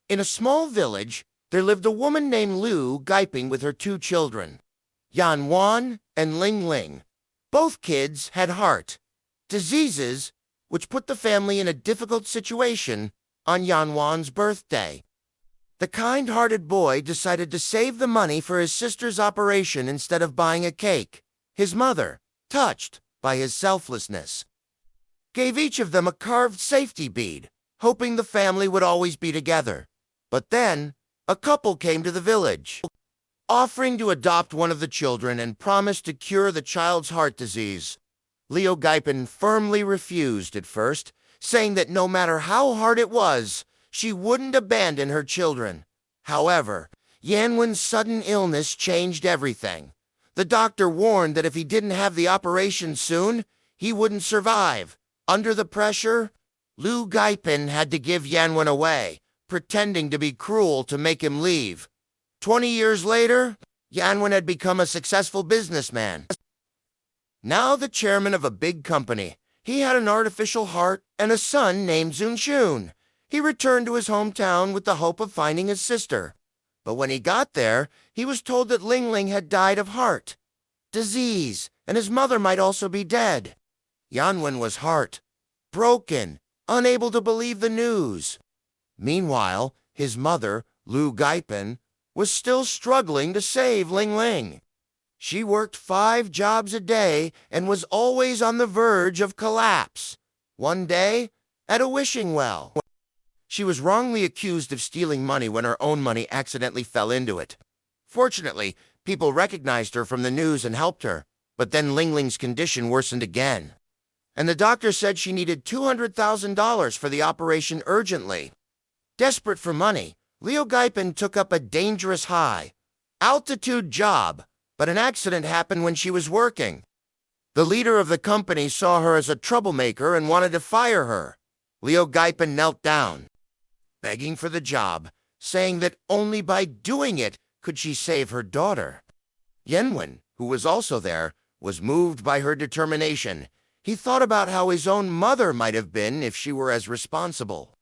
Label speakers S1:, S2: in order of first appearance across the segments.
S1: In a small village, there lived a woman named Lu Guiping with her two children, Yan Wan and Ling Ling. Both kids had heart diseases, which put the family in a difficult situation on Yan Wan's birthday. The kind-hearted boy decided to save the money for his sister's operation instead of buying a cake. His mother, touched by his selflessness, gave each of them a carved safety bead, hoping the family would always be together. But then, a couple came to the village, offering to adopt one of the children and promised to cure the child's heart disease. Liu Guipin firmly refused at first, saying that no matter how hard it was, she wouldn't abandon her children. However, Yanwen's sudden illness changed everything. The doctor warned that if he didn't have the operation soon, he wouldn't survive. Under the pressure, Liu Guipin had to give Yanwen away, pretending to be cruel to make him leave. 20 years later, Yanwen had become a successful businessman. Now the chairman of a big company, he had an artificial heart and a son named Zunshun. He returned to his hometown with the hope of finding his sister. But when he got there, he was told that Ling Ling had died of heart disease, and his mother might also be dead. Yanwen was broken, unable to believe the news. Meanwhile, his mother, Liu Guipin, was still struggling to save Ling Ling. She worked 5 jobs a day and was always on the verge of collapse. One day, at a wishing well, she was wrongly accused of stealing money when her own money accidentally fell into it. Fortunately, people recognized her from the news and helped her, but then Ling Ling's condition worsened again, and the doctor said she needed $200,000 for the operation urgently. Desperate for money, Liu Guipin took up a dangerous high-altitude job, but an accident happened when she was working. The leader of the company saw her as a troublemaker and wanted to fire her. Liu Guipin knelt down, begging for the job, saying that only by doing it could she save her daughter. Yanwen, who was also there, was moved by her determination. He thought about how his own mother might have been if she were as responsible.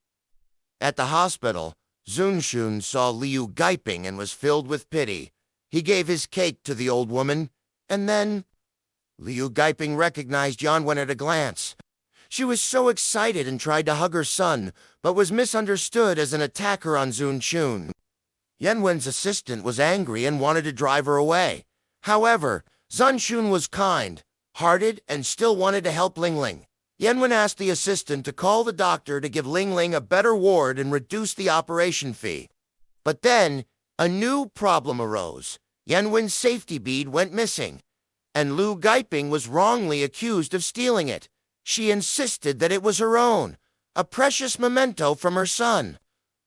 S1: At the hospital, Zunshun saw Liu Guiping and was filled with pity. He gave his cake to the old woman, and then Liu Guiping recognized Yanwen at a glance. She was so excited and tried to hug her son, but was misunderstood as an attacker on Zunshun. Yanwen's assistant was angry and wanted to drive her away. However, Zunshun was kind-hearted and still wanted to help Ling Ling. Yanwen asked the assistant to call the doctor to give Ling Ling a better ward and reduce the operation fee. But then, a new problem arose. Yanwen's safety bead went missing, and Liu Guiping was wrongly accused of stealing it. She insisted that it was her own, a precious memento from her son.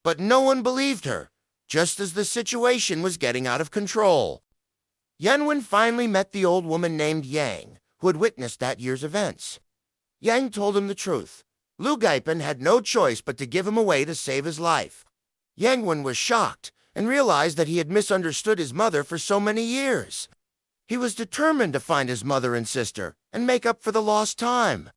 S1: But no one believed her, just as the situation was getting out of control. Yanwen finally met the old woman named Yang, who had witnessed that year's events. Yang told him the truth. Liu Guipin had no choice but to give him away to save his life. Yanwen was shocked and realized that he had misunderstood his mother for so many years. He was determined to find his mother and sister and make up for the lost time.